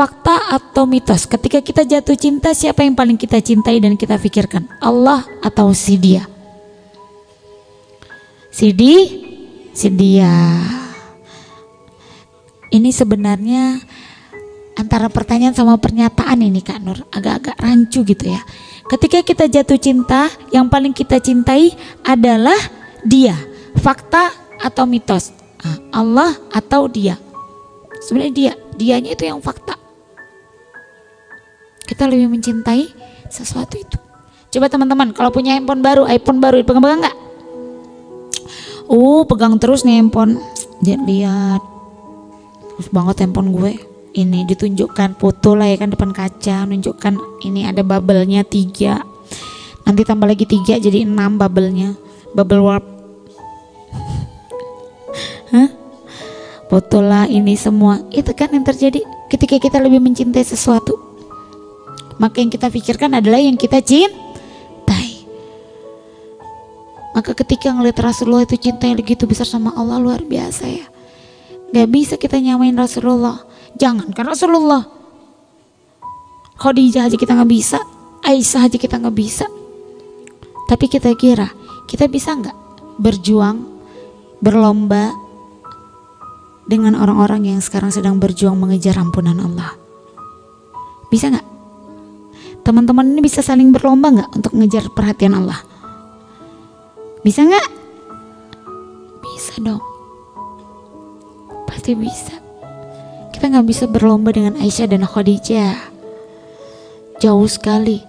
fakta atau mitos? Ketika kita jatuh cinta, siapa yang paling kita cintai dan kita pikirkan? Allah atau si dia? Si dia. Ini sebenarnya antara pertanyaan sama pernyataan ini Kak Nur, agak-agak rancu gitu ya. Ketika kita jatuh cinta, yang paling kita cintai adalah dia. Fakta atau mitos? Allah atau dia? Sebenarnya dianya itu yang fakta. Kita lebih mencintai sesuatu itu. Coba teman-teman, kalau punya iPhone baru pegang-pegang nggak? Pegang terus nih handphone. Lihat, terus banget handphone gue. Ini ditunjukkan foto lah ya kan, depan kaca, menunjukkan ini ada bubble-nya 3. Nanti tambah lagi 3 jadi 6 bubble-nya. Bubble warp. Foto lah ini semua. Itu kan yang terjadi ketika kita lebih mencintai sesuatu. Maka yang kita pikirkan adalah yang kita cintai. Maka ketika ngeliat Rasulullah itu cinta yang begitu besar sama Allah, luar biasa ya. Gak bisa kita nyamain Rasulullah. Jangankan Rasulullah, Khadijah aja kita gak bisa, Aisyah aja kita gak bisa. Tapi kita kira kita bisa gak berjuang, berlomba dengan orang-orang yang sekarang sedang berjuang mengejar ampunan Allah? Bisa gak? Teman-teman ini bisa saling berlomba gak untuk mengejar perhatian Allah? Bisa gak? Bisa dong. Pasti bisa. Kita gak bisa berlomba dengan Aisyah dan Khadijah. Jauh sekali.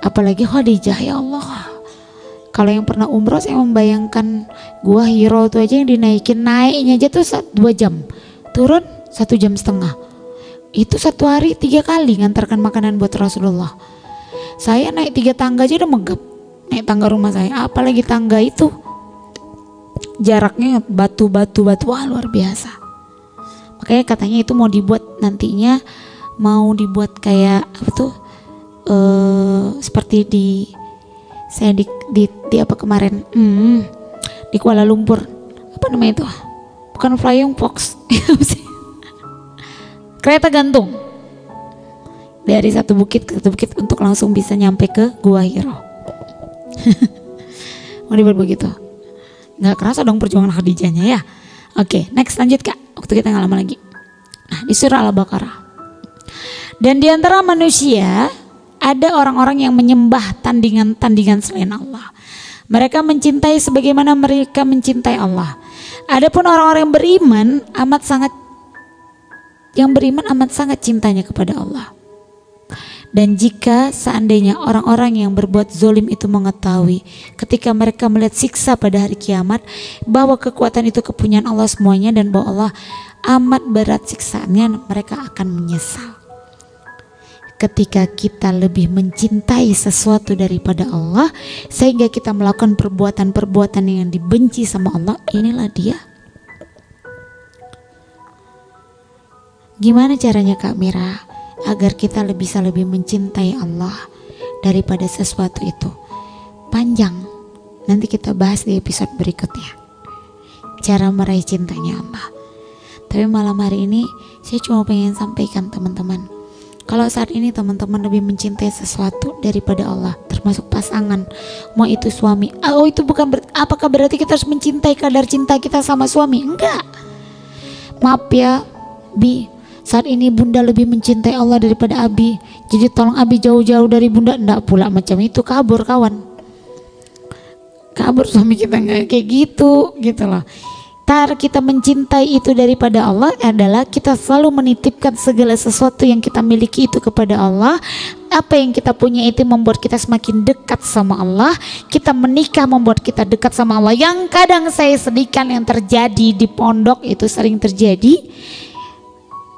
Apalagi Khadijah, ya Allah. Kalau yang pernah umroh, saya membayangkan Gua Hiro itu aja yang dinaikin, naiknya aja tuh 2 jam, turun 1,5 jam. Itu 1 hari 3 kali ngantarkan makanan buat Rasulullah. Saya naik 3 tangga aja udah megap, naik tangga rumah saya, apalagi tangga itu jaraknya batu, wah luar biasa. Makanya katanya itu mau dibuat nantinya, mau dibuat kayak apa tuh, seperti saya di apa kemarin, di Kuala Lumpur, apa namanya itu, bukan Flying Fox, kereta gantung dari satu bukit ke satu bukit untuk langsung bisa nyampe ke Gua Hiro. Mau dibuat begitu. Nggak kerasa dong perjuangan Khadijahnya ya. Oke, next, lanjut Kak, waktu kita nggak lama lagi. Nah, di surah Al-Baqarah, dan di antara manusia ada orang-orang yang menyembah tandingan-tandingan selain Allah. Mereka mencintai sebagaimana mereka mencintai Allah. Adapun orang-orang yang beriman amat sangat cintanya kepada Allah. Dan jika seandainya orang-orang yang berbuat zolim itu mengetahui ketika mereka melihat siksa pada hari kiamat, bahwa kekuatan itu kepunyaan Allah semuanya dan bahwa Allah amat berat siksaannya, mereka akan menyesal. Ketika kita lebih mencintai sesuatu daripada Allah sehingga kita melakukan perbuatan-perbuatan yang dibenci sama Allah, inilah dia. Gimana caranya Kak Mira agar kita bisa lebih mencintai Allah daripada sesuatu itu? Panjang, nanti kita bahas di episode berikutnya, cara meraih cintanya Allah. Tapi malam hari ini saya cuma pengen sampaikan teman-teman, kalau saat ini teman-teman lebih mencintai sesuatu daripada Allah, termasuk pasangan, mau itu suami, itu bukan apakah berarti kita harus mencintai kadar cinta kita sama suami? Enggak. Maaf ya Bi, saat ini Bunda lebih mencintai Allah daripada Abi, jadi tolong Abi jauh-jauh dari Bunda. Enggak pula macam itu, kabur kawan, kabur suami kita, nggak kayak gitu loh. Cara kita mencintai itu daripada Allah adalah kita selalu menitipkan segala sesuatu yang kita miliki itu kepada Allah. Apa yang kita punya itu membuat kita semakin dekat sama Allah. Kita menikah membuat kita dekat sama Allah. Yang kadang saya sedihkan yang terjadi di pondok itu sering terjadi.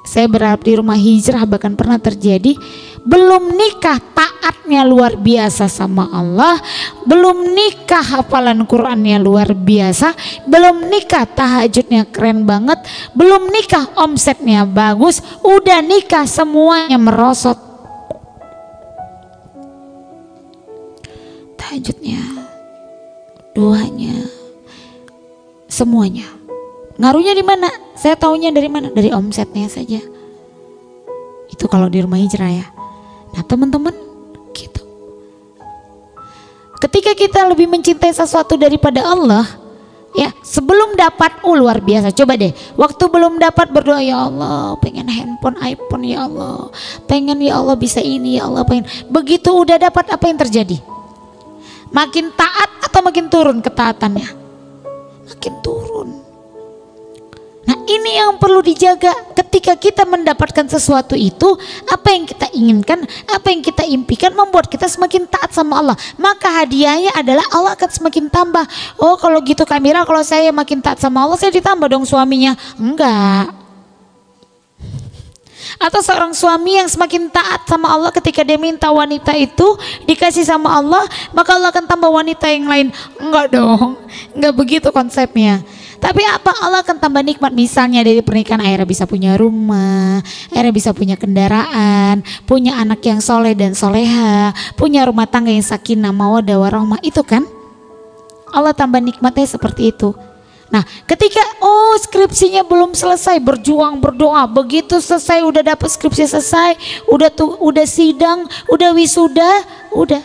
Saya berharap di rumah hijrah bahkan pernah terjadi. Belum nikah taatnya luar biasa sama Allah, belum nikah hafalan Qur'annya luar biasa, belum nikah tahajudnya keren banget, belum nikah omsetnya bagus, udah nikah semuanya merosot. Tahajudnya, doanya, semuanya. Ngaruhnya di mana? Saya taunya dari mana? Dari omsetnya saja. Itu kalau di rumah hijrah ya. Nah teman-teman, gitu. Ketika kita lebih mencintai sesuatu daripada Allah, ya sebelum dapat, luar biasa. Coba deh, waktu belum dapat berdoa, ya Allah pengen handphone iPhone, ya Allah pengen, ya Allah bisa ini, ya Allah pengen. Begitu udah dapat, apa yang terjadi? Makin taat atau makin turun ketaatannya? Makin turun. Nah ini yang perlu dijaga. Ketika kita mendapatkan sesuatu itu, apa yang kita inginkan, apa yang kita impikan membuat kita semakin taat sama Allah. Maka hadiahnya adalah Allah akan semakin tambah. Oh kalau gitu Kamira, kalau saya makin taat sama Allah, saya ditambah dong suaminya. Enggak. Atau seorang suami yang semakin taat sama Allah, ketika dia minta wanita itu dikasih sama Allah, maka Allah akan tambah wanita yang lain. Enggak dong, enggak begitu konsepnya. Tapi apa, Allah akan tambah nikmat. Misalnya dari pernikahan akhirnya bisa punya rumah, akhirnya bisa punya kendaraan, punya anak yang soleh dan soleha, punya rumah tangga yang sakinah mawaddah warahmah. Itu kan Allah tambah nikmatnya seperti itu. Nah ketika skripsinya belum selesai, berjuang berdoa, begitu selesai, udah dapat skripsi selesai, udah sidang, udah wisuda, udah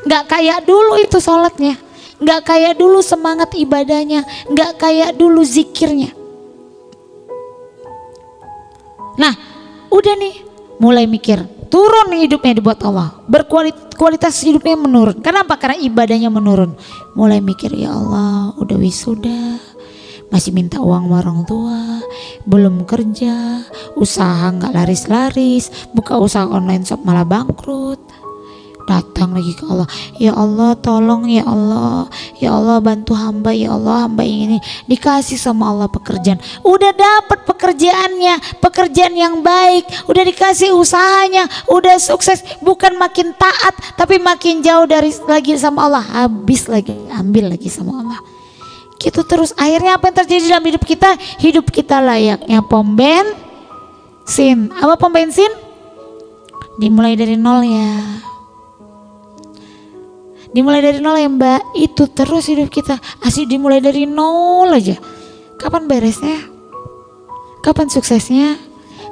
nggak kayak dulu itu sholatnya, nggak kayak dulu semangat ibadahnya, nggak kayak dulu zikirnya. Nah udah nih mulai mikir, turun hidupnya dibuat Allah, berkualitas hidupnya menurun. Kenapa? Karena ibadahnya menurun. Mulai mikir, ya Allah udah wisuda, masih minta uang sama orang tua, belum kerja, usaha nggak laris-laris, buka usaha online shop malah bangkrut. Datang lagi ke Allah, ya Allah tolong, ya Allah bantu hamba, ya Allah hamba ini. Dikasih sama Allah pekerjaan, udah dapat pekerjaannya, pekerjaan yang baik, udah dikasih usahanya, udah sukses. Bukan makin taat, tapi makin jauh dari lagi sama Allah, habis lagi, ambil lagi sama Allah. Gitu terus, akhirnya apa yang terjadi dalam hidup kita? Hidup kita layaknya pom bensin. Apa pom bensin? Dimulai dari nol ya. Dimulai dari nol ya mbak, itu terus hidup kita. Asli dimulai dari nol aja. Kapan beresnya? Kapan suksesnya?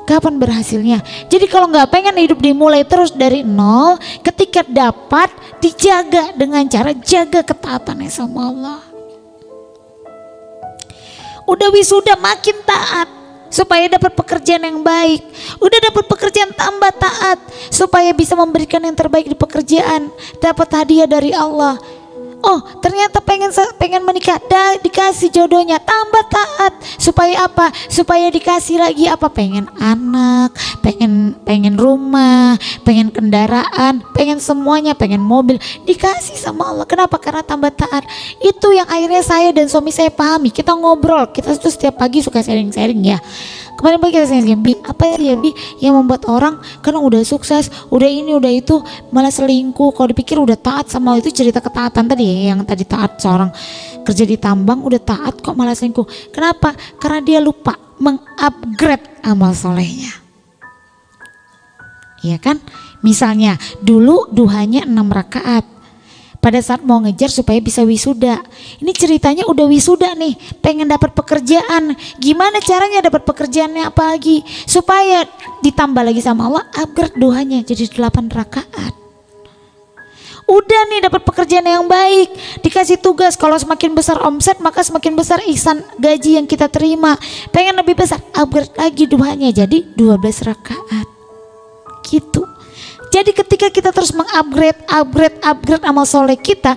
Kapan berhasilnya? Jadi kalau nggak pengen hidup dimulai terus dari nol, ketika dapat dijaga dengan cara jaga ketaatannya sama Allah. Udah wisuda makin taat supaya dapat pekerjaan yang baik. Udah dapat pekerjaan tambah taat supaya bisa memberikan yang terbaik di pekerjaan, dapat hadiah dari Allah. Oh ternyata pengen menikah, dikasih jodohnya, tambah taat supaya apa? Supaya dikasih lagi apa? Pengen anak, pengen rumah, pengen kendaraan, pengen semuanya, pengen mobil, dikasih sama Allah. Kenapa? Karena tambah taat. Itu yang akhirnya saya dan suami saya pahami. Kita ngobrol, kita tuh setiap pagi suka sharing-sharing ya. Kemarin pagi kita sharing, Bi, apa ya Bi yang membuat orang karena udah sukses, udah ini udah itu malah selingkuh. Kalau dipikir udah taat sama Allah, itu cerita ketaatan tadi ya, yang tadi taat seorang kerja di tambang udah taat kok malah selingkuh. Kenapa? Karena dia lupa mengupgrade amal solehnya. Iya kan? Misalnya dulu duhanya 6 rakaat. Pada saat mau ngejar supaya bisa wisuda. Ini ceritanya udah wisuda nih, pengen dapat pekerjaan. Gimana caranya dapat pekerjaannya apa lagi? Supaya ditambah lagi sama Allah, upgrade duhanya jadi 8 rakaat. Udah nih dapat pekerjaan yang baik, dikasih tugas, kalau semakin besar omset maka semakin besar ihsan gaji yang kita terima. Pengen lebih besar, upgrade lagi duhanya jadi 12 rakaat. Gitu. Jadi ketika kita terus mengupgrade, upgrade amal soleh kita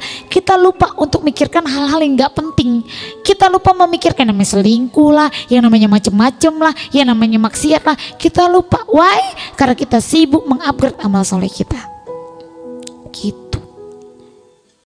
lupa untuk mikirkan hal-hal yang nggak penting. Kita lupa memikirkan yang namanya selingkuh lah, yang namanya macem-macem lah, yang namanya maksiat lah. Kita lupa. Why? Karena kita sibuk mengupgrade amal soleh kita. Gitu.